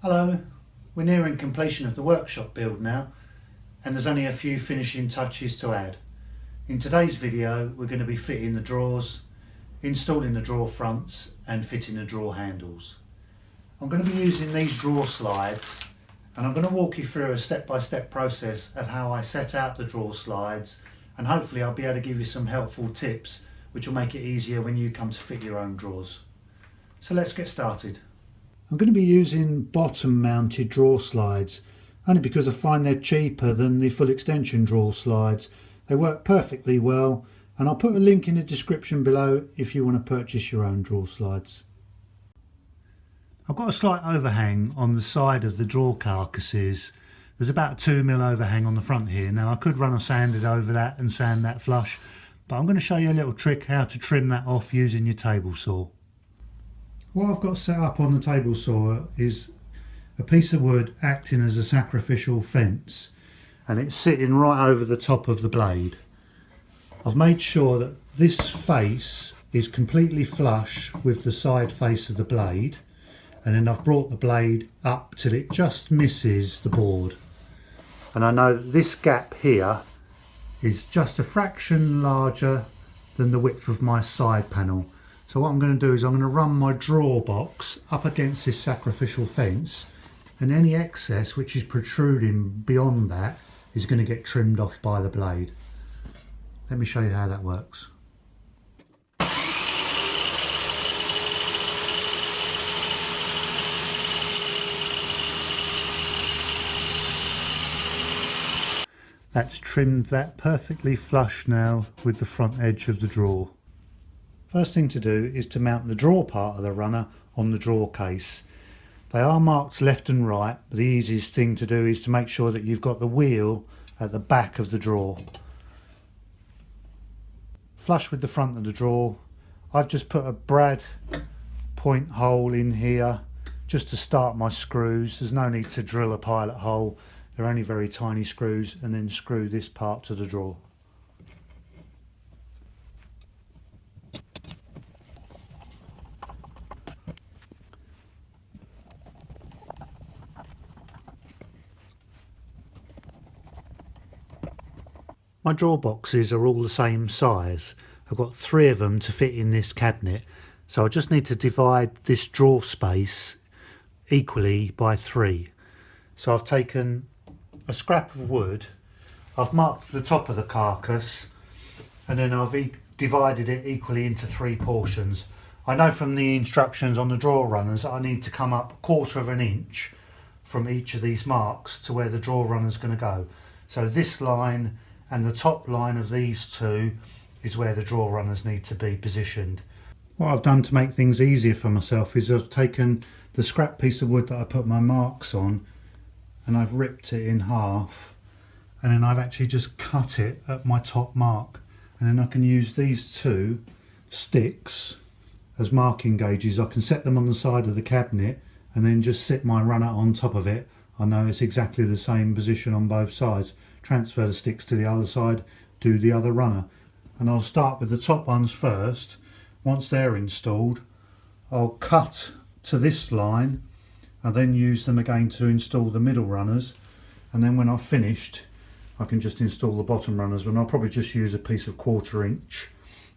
Hello, we're nearing completion of the workshop build now, and there's only a few finishing touches to add. In today's video we're going to be fitting the drawers, installing the drawer fronts and fitting the drawer handles. I'm going to be using these drawer slides, and I'm going to walk you through a step-by-step process of how I set out the drawer slides, and hopefully I'll be able to give you some helpful tips which will make it easier when you come to fit your own drawers. So let's get started. I'm going to be using bottom mounted drawer slides only because I find they're cheaper than the full extension drawer slides. They work perfectly well, and I'll put a link in the description below if you want to purchase your own drawer slides. I've got a slight overhang on the side of the drawer carcasses. There's about a 2mm overhang on the front here. Now I could run a sanded over that and sand that flush, but I'm going to show you a little trick how to trim that off using your table saw. What I've got set up on the table saw is a piece of wood acting as a sacrificial fence, and it's sitting right over the top of the blade. I've made sure that this face is completely flush with the side face of the blade, and then I've brought the blade up till it just misses the board. And I know that this gap here is just a fraction larger than the width of my side panel. So what I'm going to do is I'm going to run my drawer box up against this sacrificial fence, and any excess which is protruding beyond that is going to get trimmed off by the blade. Let me show you how that works. That's trimmed that perfectly flush now with the front edge of the drawer. First thing to do is to mount the drawer part of the runner on the drawer case. They are marked left and right, but the easiest thing to do is to make sure that you've got the wheel at the back of the drawer. Flush with the front of the drawer, I've just put a brad point hole in here just to start my screws. There's no need to drill a pilot hole, they're only very tiny screws, and then screw this part to the drawer. My drawer boxes are all the same size. I've got 3 of them to fit in this cabinet, so I just need to divide this drawer space equally by 3. So I've taken a scrap of wood, I've marked the top of the carcass, and then I've divided it equally into 3 portions. I know from the instructions on the drawer runners I need to come up 1/4 of an inch from each of these marks to where the drawer runner is going to go. So this line and the top line of these 2 is where the drawer runners need to be positioned. What I've done to make things easier for myself is I've taken the scrap piece of wood that I put my marks on, and I've ripped it in half, and then I've actually just cut it at my top mark, and then I can use these 2 sticks as marking gauges. I can set them on the side of the cabinet and then just sit my runner on top of it. I know it's exactly the same position on both sides. Transfer the sticks to the other side, do the other runner, and I'll start with the top ones first. Once they're installed, I'll cut to this line and then use them again to install the middle runners, and then when I've finished I can just install the bottom runners, and I'll probably just use a piece of 1/4 inch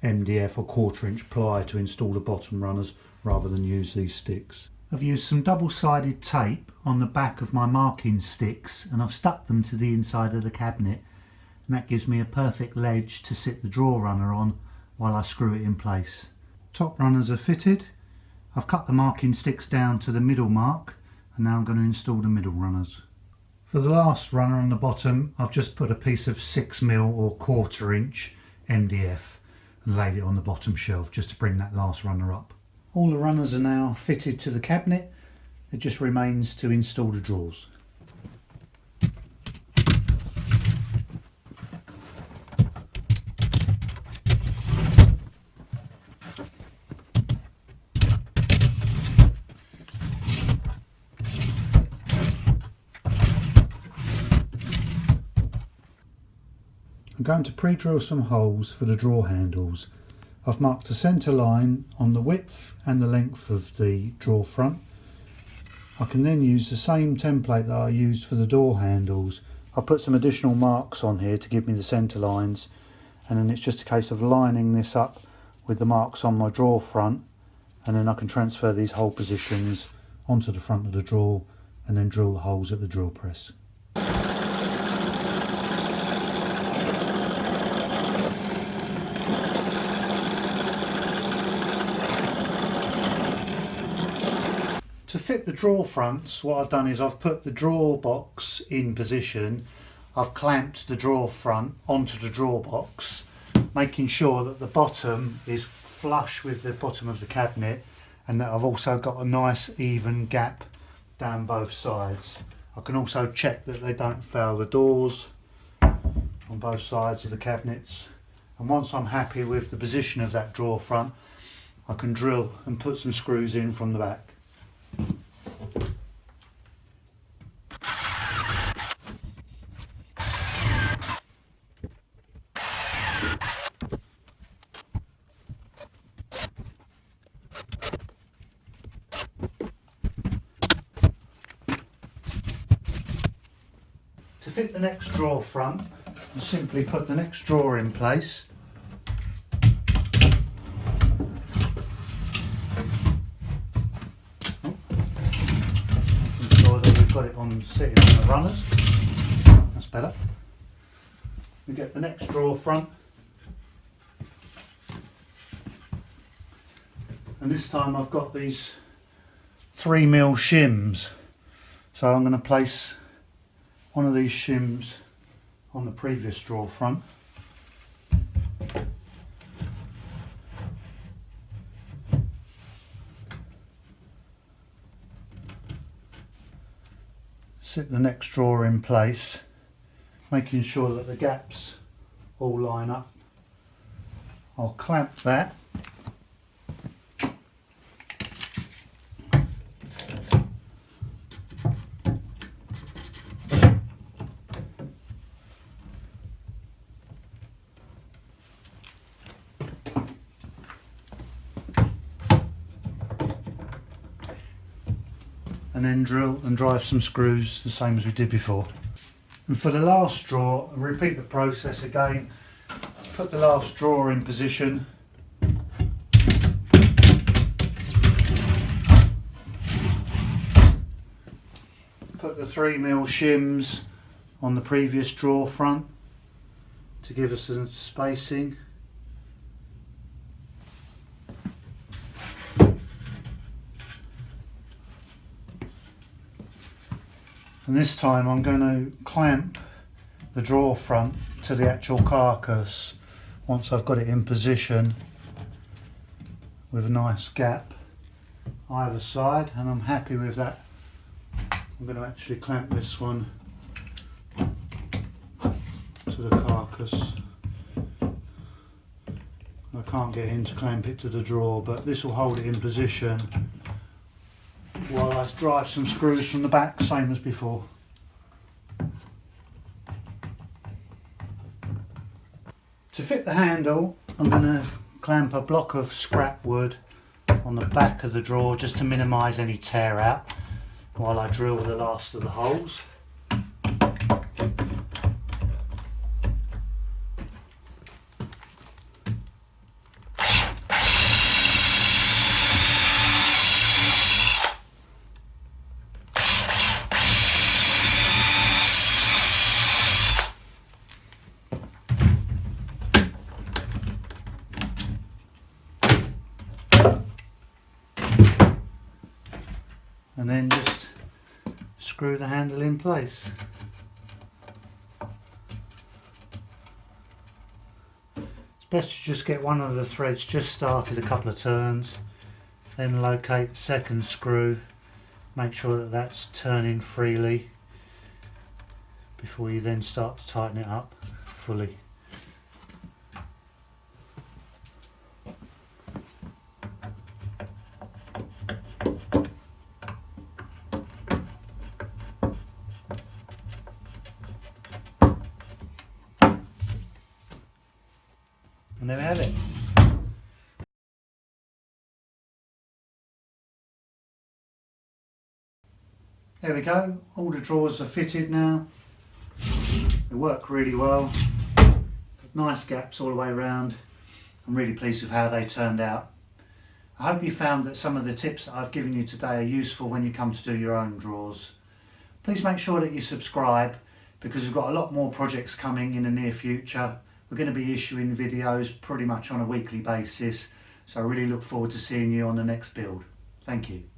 MDF or 1/4 inch ply to install the bottom runners rather than use these sticks. I've used some double-sided tape on the back of my marking sticks, and I've stuck them to the inside of the cabinet, and that gives me a perfect ledge to sit the drawer runner on while I screw it in place. Top runners are fitted. I've cut the marking sticks down to the middle mark, and now I'm going to install the middle runners. For the last runner on the bottom, I've just put a piece of 6mm or 1/4 inch MDF and laid it on the bottom shelf just to bring that last runner up. All the runners are now fitted to the cabinet. It just remains to install the drawers. I'm going to pre-drill some holes for the drawer handles. I've marked a centre line on the width and the length of the drawer front. I can then use the same template that I used for the door handles. I put some additional marks on here to give me the centre lines, and then it's just a case of lining this up with the marks on my drawer front, and then I can transfer these hole positions onto the front of the drawer and then drill the holes at the drill press. To fit the drawer fronts, what I've done is I've put the drawer box in position. I've clamped the drawer front onto the drawer box, making sure that the bottom is flush with the bottom of the cabinet, and that I've also got a nice even gap down both sides. I can also check that they don't foul the doors on both sides of the cabinets, and once I'm happy with the position of that drawer front, I can drill and put some screws in from the back. To fit the next drawer front, you simply put the next drawer in place. Ensure that we've got it on sitting on the runners. That's better. We get the next drawer front, and this time I've got these 3mm shims, so I'm going to place one of these shims on the previous drawer front. Sit the next drawer in place, making sure that the gaps all line up. I'll clamp that. And then drill and drive some screws the same as we did before. And for the last drawer, repeat the process again. Put the last drawer in position. Put the 3mm shims on the previous drawer front to give us some spacing. And this time I'm going to clamp the drawer front to the actual carcass once I've got it in position with a nice gap either side, and I'm happy with that. I'm going to actually clamp this one to the carcass. I can't get in to clamp it to the drawer, but this will hold it in position while I drive some screws from the back, same as before. To fit the handle, I'm going to clamp a block of scrap wood on the back of the drawer just to minimise any tear out while I drill the last of the holes. And then just screw the handle in place. It's best to just get one of the threads just started a couple of turns, then locate the second screw, make sure that that's turning freely before you then start to tighten it up fully. And there we have it. There we go, all the drawers are fitted now. They work really well. Nice gaps all the way around. I'm really pleased with how they turned out. I hope you found that some of the tips that I've given you today are useful when you come to do your own drawers. Please make sure that you subscribe, because we've got a lot more projects coming in the near future. We're going to be issuing videos pretty much on a weekly basis, so I really look forward to seeing you on the next build. Thank you.